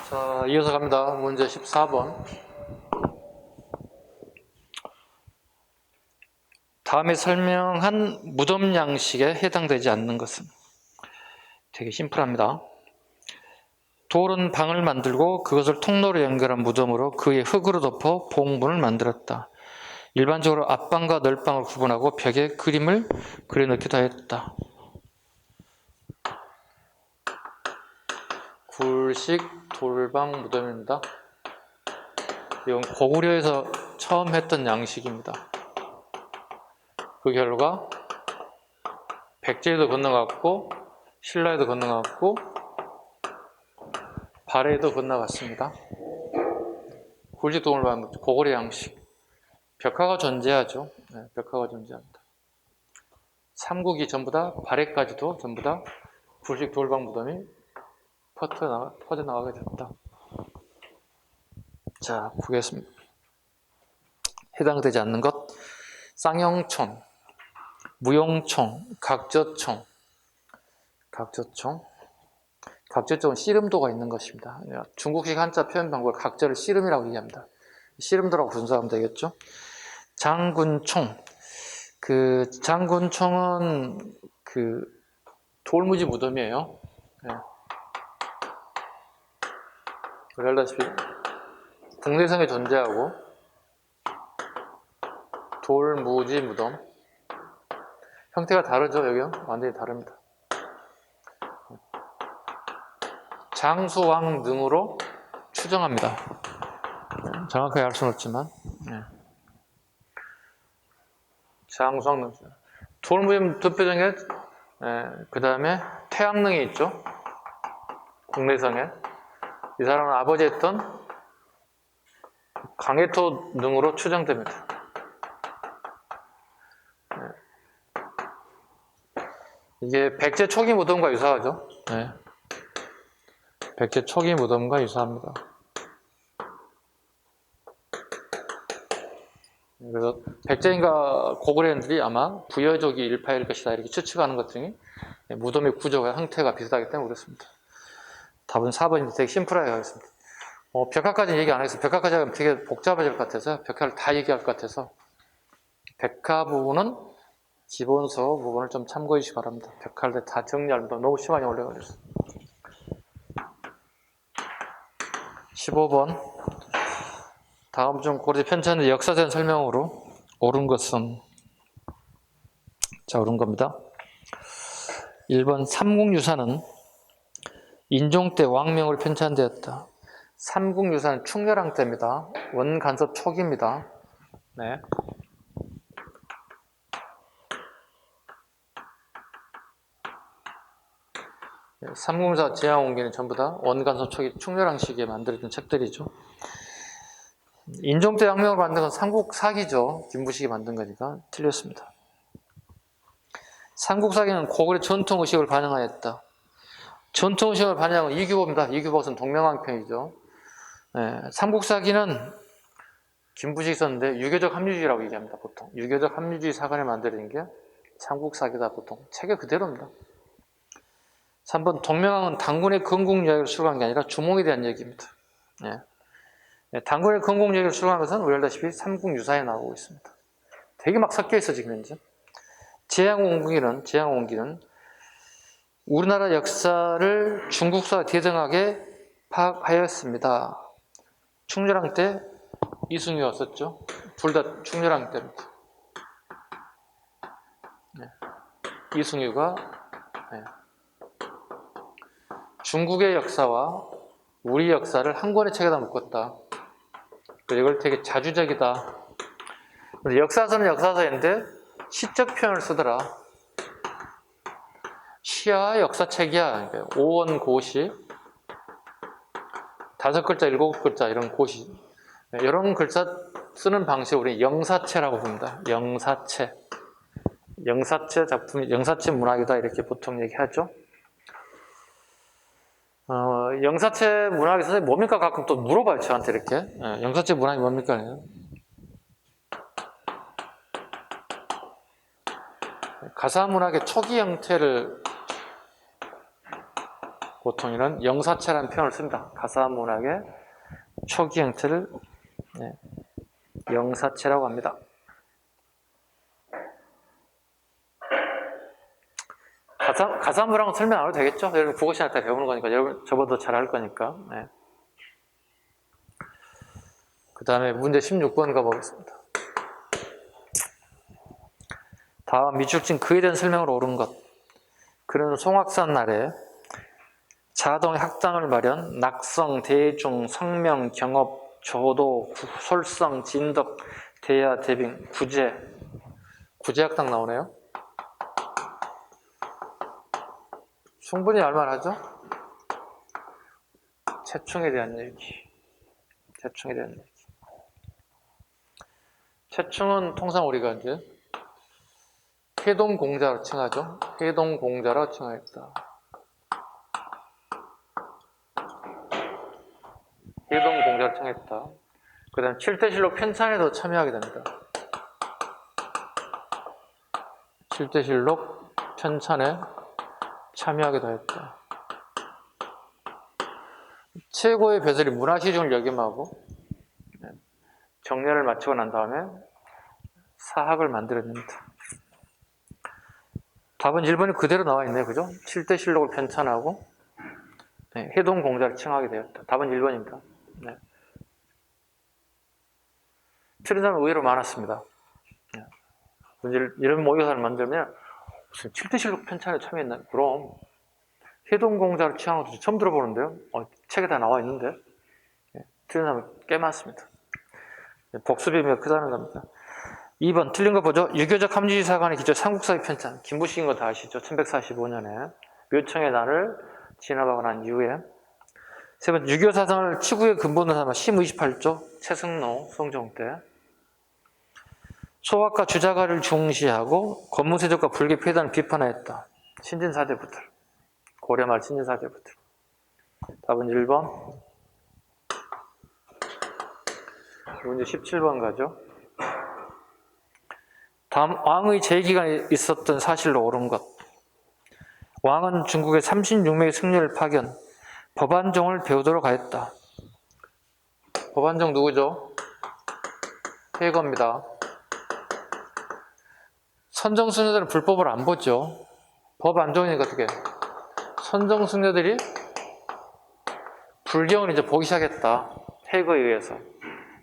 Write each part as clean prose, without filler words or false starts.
자, 이어서 갑니다. 문제 14번. 다음에 설명한 무덤 양식에 해당되지 않는 것은? 되게 심플합니다. 돌은 방을 만들고 그것을 통로로 연결한 무덤으로 그의 흙으로 덮어 봉분을 만들었다. 일반적으로 앞방과 널방을 구분하고 벽에 그림을 그려넣기도 하였다. 굴식 돌방 무덤입니다. 이건 고구려에서 처음 했던 양식입니다. 그 결과 백제에도 건너갔고 신라에도 건너갔고 발해에도 건너갔습니다. 굴식 돌방 고구려 양식. 벽화가 존재하죠. 네, 벽화가 존재합니다. 삼국이 전부 다 발해까지도 전부 다 굴식 돌방 무덤이 퍼져나가게 됐다. 자, 보겠습니다. 해당되지 않는 것. 쌍용총, 무용총, 각저총. 각저총은 씨름도가 있는 것입니다. 중국식 한자 표현 방법을 각저를 씨름이라고 얘기합니다. 씨름도라고 분석하면 되겠죠. 장군총. 장군총은 돌무지 무덤이에요. 네. 알다시피 국내성에 존재하고 돌무지 무덤. 형태가 다르죠, 여기요? 완전히 다릅니다. 장수왕 등으로 추정합니다. 정확하게 알 수는 없지만, 네. 장수왕 등. 돌무지 대표적인 게, 그 다음에 태양릉이 있죠. 국내성에. 이 사람은 아버지 했던 강해토 등으로 추정됩니다. 이게 백제 초기 무덤과 유사하죠. 네. 백제 초기 무덤과 유사합니다. 그래서 백제인과 고구려인들이 아마 부여족이 일파일 것이다 이렇게 추측하는 것 등이 무덤의 구조와 형태가 비슷하기 때문에 그렇습니다. 답은 4번인데 되게 심플하게 가겠습니다. 벽화까지는 얘기 안 하겠습니다. 벽화까지 하면 되게 복잡해질 것 같아서 벽화를 다 얘기할 것 같아서 벽화 부분은 기본서 부분을 좀 참고해 주시기 바랍니다. 벽화를 다 정리하면 너무 시간이 오래 걸려서. 15번. 다음 중 고려 편찬의 역사전 설명으로 옳은 것은? 자, 옳은 겁니다. 1번 삼국유사는 인종 때 왕명으로 편찬되었다. 삼국유사는 충렬왕 때입니다. 원간섭 초기입니다. 네. 삼국유사 제왕원기는 전부 다 원간섭 초기 충렬왕 시기에 만들어진 책들이죠. 인종 때 왕명을 만든 건 삼국사기죠. 김부식이 만든 거니까 틀렸습니다. 삼국사기는 고구려 전통의식을 반영하였다. 전통의식을 반영한 건 이규보입니다. 이규보는 동명왕편이죠. 네, 삼국사기는 김부식이 썼는데 유교적 합리주의라고 얘기합니다. 보통 유교적 합리주의 사관을 만드는 게 삼국사기다. 보통 책의 그대로입니다. 3번 동명왕은 당군의 건국 이야기를 수록한 게 아니라 주몽에 대한 얘기입니다. 네. 당군의 건국 이야기를 수록한 것은 우리 알다시피 삼국유사에 나오고 있습니다. 되게 막 섞여 있어 지금 현재. 제왕원기는 우리나라 역사를 중국사와 대등하게 파악하였습니다. 충렬왕 때 이승유가 썼죠. 둘 다 충렬왕 때입니다. 네. 이승유가 중국의 역사와 우리 역사를 한 권의 책에다 묶었다. 이걸 되게 자주적이다. 근데 역사서는 역사서인데 시적 표현을 쓰더라. 시야 역사책이야. 오원고시 5글자, 7글자 이런 고시 이런 글자 쓰는 방식을 우리 영사체라고 부릅니다. 영사체 작품이 영사체 문학이다 이렇게 보통 얘기하죠. 영사체 문학이 선생님 뭡니까? 가끔 또 물어봐요 저한테 이렇게. 영사체 문학이 뭡니까? 가사문학의 초기 형태를 보통 이런 영사체라는 표현을 씁니다. 가사문학의 초기 형태를 영사체라고 합니다. 가사문학은 설명 안 해도 되겠죠? 여러분 국어 시간 때 배우는 거니까 여러분 저보다 잘 할 거니까. 네. 그 다음에 문제 16번 가보겠습니다. 다음 미출진 그에 대한 설명으로 옳은 것. 그는 송악산 날에 자동의 학당을 마련, 낙성, 대중, 성명, 경업, 조도, 솔성, 진덕, 대야, 대빙, 구제학당 나오네요. 충분히 알만하죠? 채충에 대한 얘기. 채충은 통상 우리가 이제 해동공자로 칭하죠. 해동공자로 칭하였다. 해동공자로 칭했다. 그 다음 7대실록 편찬에도 참여하게 됩니다. 7대실록 편찬에 참여하게 되었다. 최고의 배설이 문화시중을 역임하고 정렬을 마치고 난 다음에 사학을 만들어냅니다. 답은 1번이 그대로 나와 있네요. 그죠? 7대실록을 편찬하고 해동공자를 칭하게 되었다. 답은 1번입니다. 네. 틀린 사람은 의외로 많았습니다. 이런 모의고사를 만들면 무슨 7대실록 편찬에 참여했나요? 그럼 해동공자를 칭하는 것도 처음 들어보는데요. 책에 다 나와 있는데 틀린 사람은 꽤 많습니다. 복습이 몇 크다는 겁니다. 2번 틀린 거 보죠. 유교적 함유지사관의 기초 삼국사의 편찬. 김부식인 거 다 아시죠? 1145년에 묘청의 날을 진압하고 난 이후에. 세 번째 유교 사상을 치국의 근본으로 삼아 심 28조 최승로 성종 때. 소학과 주자가를 중시하고 권무세족과 불교 폐단을 비판하였다. 신진사대부들. 고려말 신진사대부들. 답은 1번. 문제 17번 가죠. 다음 왕의 재기간에 있었던 사실로 옳은 것. 왕은 중국의 36명의 승려를 파견, 법안종을 배우도록 하였다. 법안종 누구죠? 해거입니다. 선정승려들은 불법을 안 보죠. 법안종이니까 어떻게? 선정승려들이 불경을 이제 보기 시작했다. 해거에 의해서.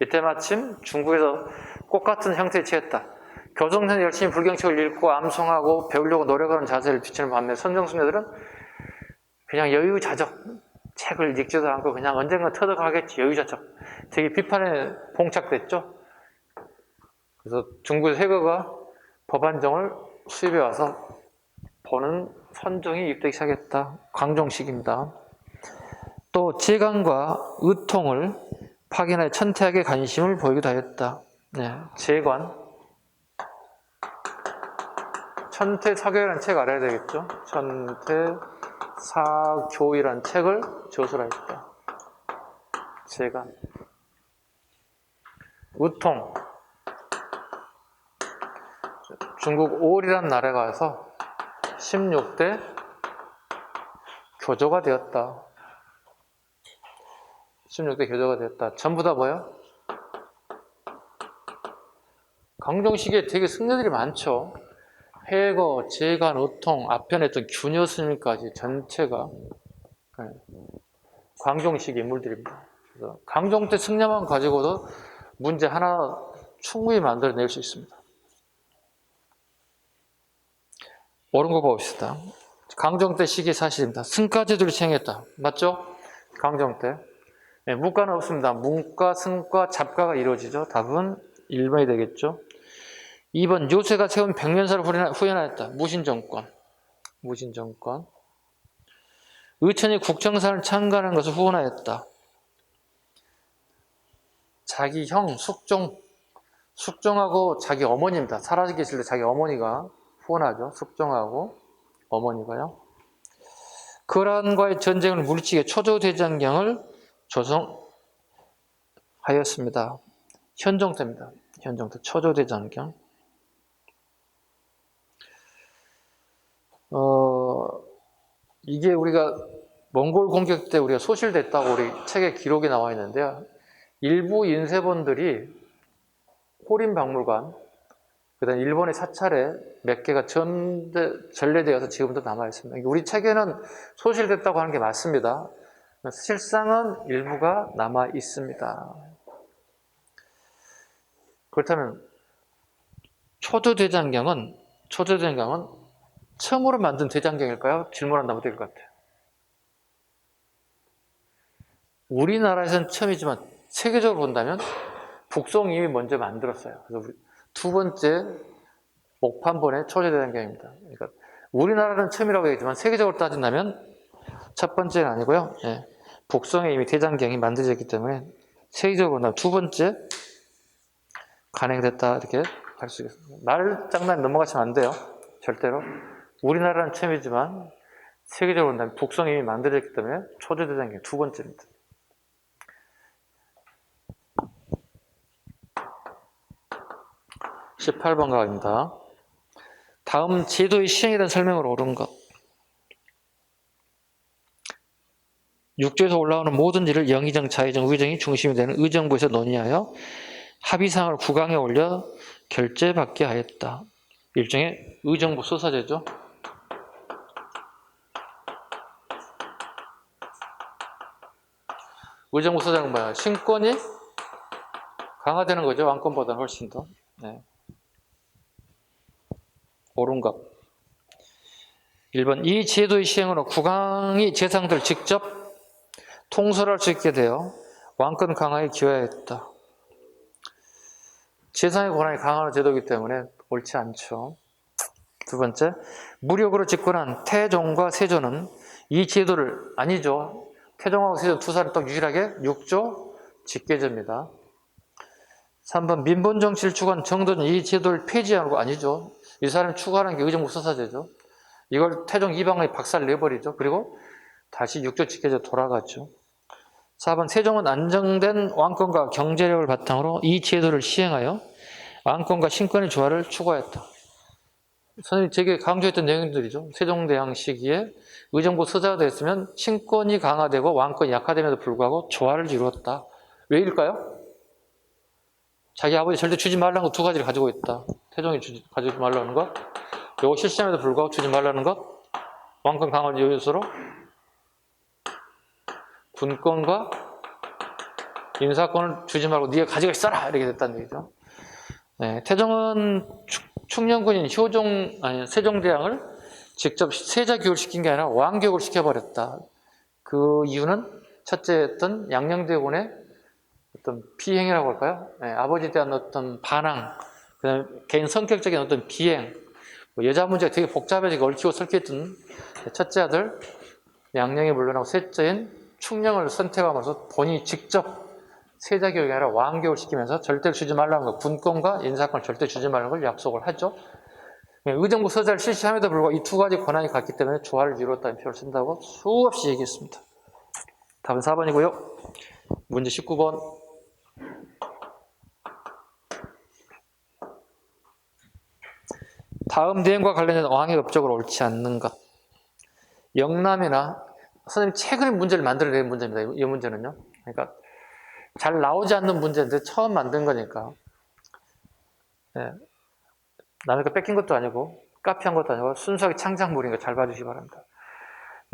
이때 마침 중국에서 꽃같은 형태에 취했다. 교정선이 열심히 불경책을 읽고 암송하고 배우려고 노력하는 자세를 비추는 반면에 선정승려들은 그냥 여유자적 책을 읽지도 않고 그냥 언젠가 터득하겠지 여유자적 되게 비판에 봉착됐죠. 그래서 중국의 해거가 법안종을 수입해 와서 보는 선종이 입되기 시작했다. 광종식입니다. 또 재관과 의통을 파견하여 천태학에 관심을 보이기도 하였다. 네, 재관. 천태사교라는 책 알아야 되겠죠? 천태사교이라는 책을 저술하였다. 재관. 의통. 중국 오울이라는 나라에 가서 16대 교조가 되었다. 16대 교조가 되었다. 전부 다 뭐예요? 강종 시기에 되게 승려들이 많죠. 해거, 재관, 의통, 앞편에 있던 균여 스님까지 전체가 광종 시기 인물들입니다. 그래서 강종 때 승려만 가지고도 문제 하나 충분히 만들어낼 수 있습니다. 옳은 거 봅시다. 강종 때 시기 사실입니다. 승가제도를 시행했다. 맞죠? 강종 때. 네, 무가는 없습니다. 문과, 승과, 잡가가 이루어지죠. 답은 1번이 되겠죠. 2번 요새가 세운 백년사를 후연하였다. 무신정권. 무신정권. 의천이 국정사를 창간하는 것을 후원하였다. 자기 형 숙종하고 자기 어머니입니다. 살아계실 때 자기 어머니가 후원하죠. 숙종하고 어머니가요. 거란과의 전쟁을 물리치게 초조대장경을 조성하였습니다. 현종 때입니다. 현종 때 초조대장경. 이게 우리가 몽골 공격 때 우리가 소실됐다고 우리 책에 기록이 나와 있는데요. 일부 인쇄본들이 호림박물관, 그다음 일본의 사찰에 몇 개가 전래되어서 지금도 남아 있습니다. 우리 책에는 소실됐다고 하는 게 맞습니다. 실상은 일부가 남아 있습니다. 그렇다면 초조대장경은 처음으로 만든 대장경일까요? 질문한다면 될 것 같아요. 우리나라에서는 처음이지만 세계적으로 본다면 북송이 이미 먼저 만들었어요. 그래서 두 번째 목판본의 초조대장경입니다. 그러니까 우리나라는 처음이라고 얘기했지만 세계적으로 따진다면 첫 번째는 아니고요. 예, 북송에 이미 대장경이 만들어졌기 때문에 세계적으로 본다면 두 번째 간행됐다 이렇게 할 수 있습니다. 말 장난 넘어가시면 안 돼요. 절대로. 우리나라는 처음이지만 세계적으로 본다면 북송이 이미 만들어졌기 때문에 초조대장경 두 번째입니다. 18번 가입니다. 다음 제도의 시행에 대한 설명으로 옳은 것. 6조에서 올라오는 모든 일을 영의정, 자의정, 의정이 중심이 되는 의정부에서 논의하여 합의사항을 국왕에 올려 결재받게 하였다. 일종의 의정부 소사제죠. 의정부 소사는 뭐야? 신권이 강화되는 거죠. 왕권보다는 훨씬 더. 네. 옳은 것. 1번 이 제도의 시행으로 국왕이 재상들을 직접 통솔할 수 있게 되어 왕권 강화에 기여하였다. 재상의 권한이 강화하는 제도이기 때문에 옳지 않죠. 두 번째, 무력으로 집권한 태종과 세조는 이 제도를 아니죠. 태종하고 세조 두 사람이 또 유일하게 6조 직계제입니다. 3번 민본 정치를 추구한 정도는 이 제도를 폐지하고 아니죠. 이 사람이 추구하는 게 의정부 소사제죠. 이걸 태종 이방원이 박살 내버리죠. 그리고 다시 6조 직계제 돌아가죠. 4번 세종은 안정된 왕권과 경제력을 바탕으로 이 제도를 시행하여 왕권과 신권의 조화를 추구하였다. 선생님이 되게 강조했던 내용들이죠. 세종대왕 시기에 의정부 소사가 됐으면 신권이 강화되고 왕권이 약화됨에도 불구하고 조화를 이루었다. 왜일까요? 자기 아버지 절대 주지 말라는 것 두 가지를 가지고 있다. 태종이 가지고 말라는 것, 요거 실시함에도 불구하고 주지 말라는 것, 왕권 강화를 요소로 군권과 인사권을 주지 말고 네가 가지고 있어라 이렇게 됐다는 얘기죠. 네, 태종은 충녕군인 세종대왕을 직접 세자 교육을 시킨 게 아니라 왕 교육을 시켜버렸다. 그 이유는 첫째였던 양녕대군의 어떤 비행이라고 할까요? 네, 아버지에 대한 어떤 반항, 그다음에 개인 성격적인 어떤 비행, 여자 문제가 되게 복잡해지고 얽히고 설키했던 첫째 아들 양녕이 물러나고 셋째인 충녕을 선택하면서 본인이 직접 세자 교육이 아니라 왕 교육을 시키면서 절대 주지 말라는 거, 군권과 인사권을 절대 주지 말라는 걸 약속을 하죠. 의정부 소사를 실시함에도 불구하고 이 두 가지 권한이 같기 때문에 조화를 이루었다는 표현을 쓴다고 수없이 얘기했습니다. 답은 4번이고요. 문제 19번. 다음 내용과 관련된 왕의 업적으로 옳지 않는 것. 영남이나 선생님 최근에 문제를 만들어낸 문제입니다. 이 문제는요. 그러니까 잘 나오지 않는 문제인데 처음 만든 거니까. 네. 남의 거 뺏긴 것도 아니고 카피한 것도 아니고 순수하게 창작물인 거 잘 봐주시기 바랍니다.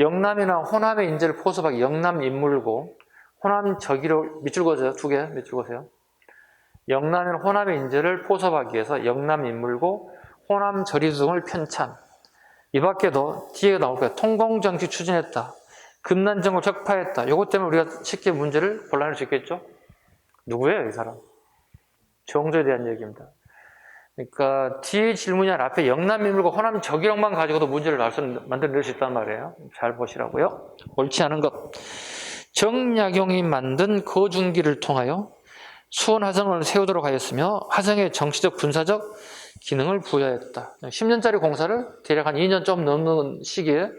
영남이나 호남의 인재를 포섭하기 영남 인물고 호남 저기로 밑줄 그어세요. 두 개 밑줄 그어세요. 영남이나 호남의 인재를 포섭하기 위해서 영남 인물고 호남 저리 등을 편찬. 이 밖에도 뒤에 나올 거예요. 통공정치 추진했다. 금난정을 격파했다. 이것 때문에 우리가 쉽게 문제를 곤란할 수 있겠죠? 누구예요, 이 사람? 정조에 대한 얘기입니다. 그러니까 뒤에 질문이 아니라 앞에 영남 인물과 호남 저기력만 가지고도 문제를 만들어낼 수 있단 말이에요. 잘 보시라고요. 옳지 않은 것. 정약용이 만든 거중기를 통하여 수원화성을 세우도록 하였으며 화성의 정치적 군사적 기능을 부여했다. 10년짜리 공사를 대략 한 2년 좀 넘는 시기에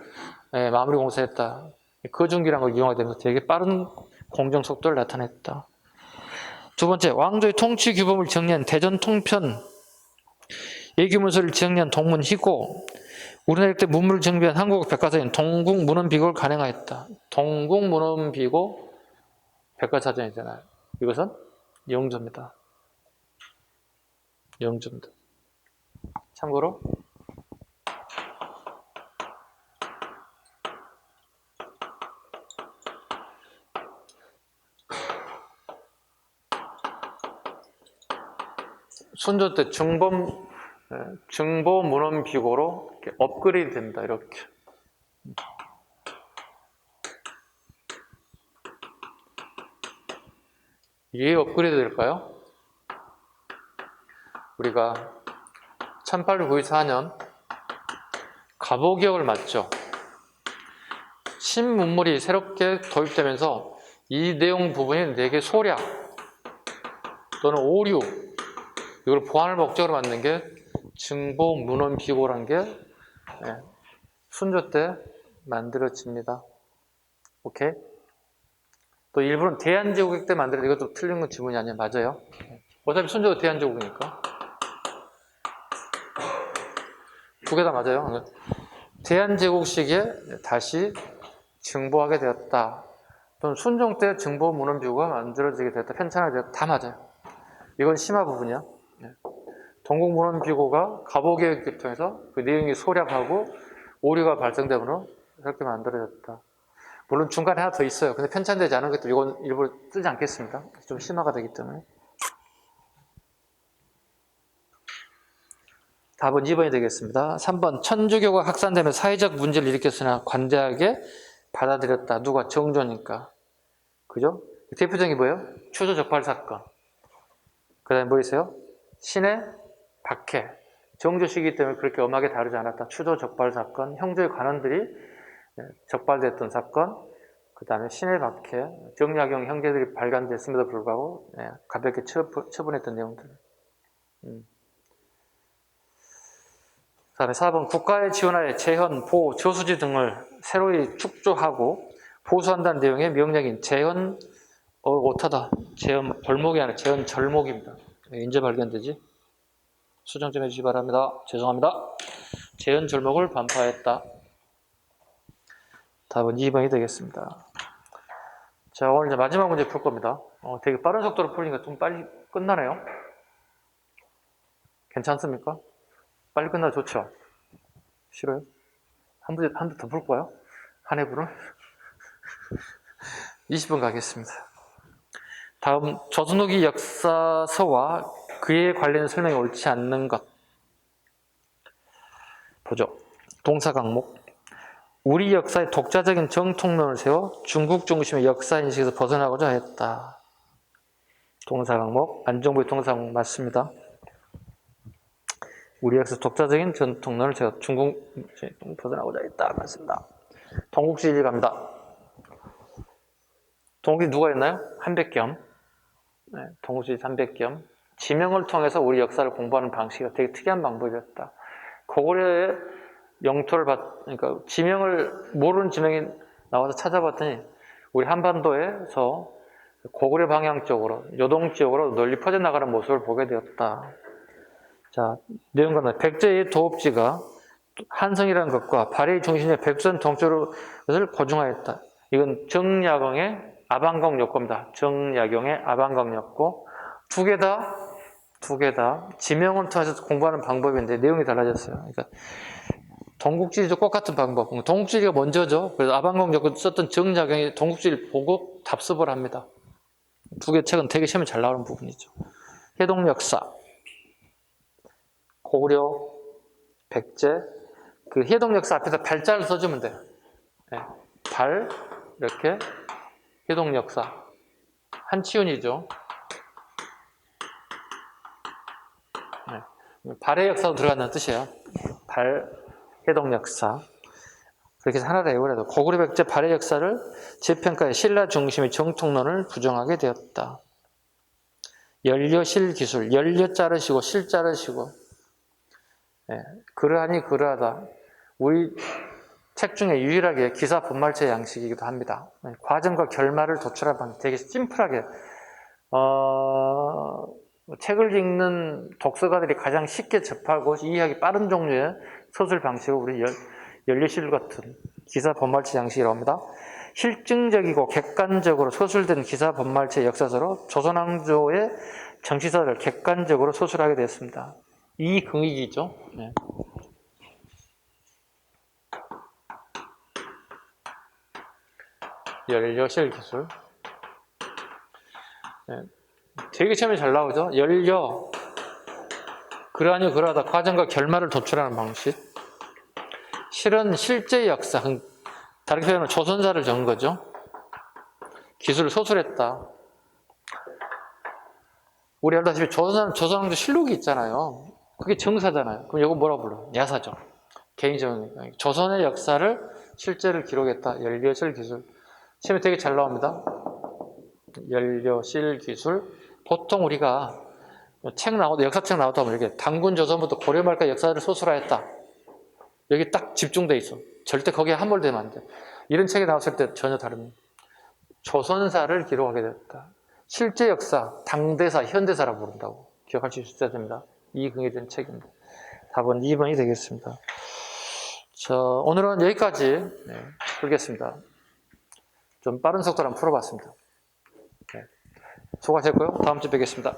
마무리 공사했다. 거중기라는 걸 이용하게 되면서 되게 빠른 공정 속도를 나타냈다. 두 번째, 왕조의 통치 규범을 정리한 대전 통편 예규문서를 정리한 동문희고 우리나라 때 문물을 정비한 한국 백과사전 동국 문헌비고를 간행하였다. 동국 문헌비고 백과사전이잖아요. 이것은 영조입니다. 영조입니다. 참고로 순조 때 중보 문헌비고로 이렇게 업그레이드 된다. 이렇게. 이게 업그레이드 될까요? 우리가 1894년 갑오개혁을 맞죠. 신문물이 새롭게 도입되면서 이 내용 부분이 4개 소략 또는 오류 이걸 보완을 목적으로 만든 게 증보 문헌비고라는 게 순조 때 만들어집니다. 오케이? 또 일부는 대한제국일 때 만들어진 이것도 틀린 건 지문이 아니에요. 맞아요. 어차피 순조가 대한제국이니까. 두 개 다 맞아요. 대한제국 시기에 다시 증보하게 되었다. 또는 순종 때 증보 문헌비고가 만들어지게 되었다. 편찬하게 되었다. 다 맞아요. 이건 심화 부분이야. 동국 문헌비고가 갑오개혁을 통해서 그 내용이 소략하고 오류가 발생되므로 이렇게 만들어졌다. 물론 중간에 하나 더 있어요. 근데 편찬되지 않은 것도 이건 일부러 쓰지 않겠습니다. 좀 심화가 되기 때문에. 답은 2번이 되겠습니다. 3번 천주교가 확산되면 사회적 문제를 일으켰으나 관대하게 받아들였다. 누가? 정조니까. 그죠? 대표적인 게 뭐예요? 추조적발 사건. 그 다음에 뭐 있어요? 신의 박해. 정조 시기 때문에 그렇게 엄하게 다루지 않았다. 추조적발 사건. 형제의 관원들이 적발됐던 사건. 그 다음에 신의 박해. 정약용 형제들이 발간됐음에도 불구하고 가볍게 처분했던 내용들. 그 다음에 4번 국가의 지원하에 재헌, 보, 저수지 등을 새로이 축조하고 보수한다는 내용의 명령인 재헌 오타다. 재헌 벌목이 아니라 재헌 절목입니다. 언제 발견되지? 수정 좀 해주시기 바랍니다. 죄송합니다. 재헌 절목을 반파했다. 답은 2번이 되겠습니다. 자, 오늘 이제 마지막 문제 풀 겁니다. 되게 빠른 속도로 풀리니까 좀 빨리 끝나네요. 괜찮습니까? 빨리 끝나면 좋죠? 싫어요? 한 번 더 풀 거예요? 한 해분을? 20분 가겠습니다. 다음, 조선후기 역사서와 그에 관련 설명이 옳지 않는 것. 보죠. 동사 강목. 우리 역사의 독자적인 정통론을 세워 중국 중심의 역사인식에서 벗어나고자 했다. 동사 강목. 안정부의 동사 강목 맞습니다. 우리 역사 독자적인 전통론을 세워 중국 벗어나고자 했다. 맞습니다. 동국시일 갑니다. 동국시 누가 했나요? 한백겸. 동국시 한백겸. 지명을 통해서 우리 역사를 공부하는 방식이 되게 특이한 방법이었다. 고구려의 영토를 그러니까 지명을 모르는 지명이 나와서 찾아봤더니 우리 한반도에서 고구려 방향 쪽으로 요동 지역으로 널리 퍼져나가는 모습을 보게 되었다. 자, 내용과는 백제의 도읍지가 한성이라는 것과 발해의 중심의 백두산 동쪽으로 것을 고증하였다. 이건 정약용의 아방강 역고입니다. 정약용의 아방강 역고. 두 개 다 지명을 통해서 공부하는 방법인데 내용이 달라졌어요. 그러니까 동국지리도 똑같은 방법. 동국지리가 먼저죠. 그래서 아방강 역고 썼던 정약용이 동국지리를 보고 답습을 합니다. 두 개 책은 되게 시험에 잘 나오는 부분이죠. 해동역사. 고구려, 백제, 그 해동역사 앞에서 발자를 써주면 돼요. 발, 이렇게, 해동역사. 한치윤이죠. 발의 역사도 들어간다는 뜻이에요. 발, 해동역사. 그렇게 해서 하나를 외우라도 고구려 백제 발의 역사를 재평가해 신라 중심의 정통론을 부정하게 되었다. 연려실 기술, 연려 자르시고 실 자르시고 그러하니 그러하다. 우리 책 중에 유일하게 기사 분말체 양식이기도 합니다. 과정과 결말을 도출한 방식 되게 심플하게 책을 읽는 독서가들이 가장 쉽게 접하고 이해하기 빠른 종류의 서술 방식을 우리 연료실 같은 기사 본말체 양식이라고 합니다. 실증적이고 객관적으로 서술된 기사 본말체 역사서로 조선왕조의 정치사를 객관적으로 서술하게 되었습니다. 이 긍익이죠. 네. 연료실 기술. 네. 되게 처음에 잘 나오죠. 연료, 그러하니 그러하다 과정과 결말을 도출하는 방식. 실은 실제 역사, 다르게 표현하면 조선사를 적은 거죠. 기술을 서술했다. 우리 알다시피 조선왕조 실록이 있잖아요. 그게 정사잖아요. 그럼 이거 뭐라 불러요? 야사죠. 개인적인 조선의 역사를 실제를 기록했다. 연료실 기술. 시험에 되게 잘 나옵니다. 연료실 기술. 보통 우리가 책 나오다, 역사책 나오다 보면 이렇게 단군 조선부터 고려 말까지 역사를 서술하였다. 여기 딱 집중돼 있어. 절대 거기에 함몰되면 안 돼. 이런 책이 나왔을 때 전혀 다릅니다. 조선사를 기록하게 됐다. 실제 역사, 당대사, 현대사라고 부른다고 기억할 수 있어야 됩니다. 이긍에 대한 책입니다. 답은 2번이 되겠습니다. 오늘은 여기까지 풀겠습니다. 좀 빠른 속도로 한번 풀어봤습니다. 수고하셨고요. 다음 주에 뵙겠습니다.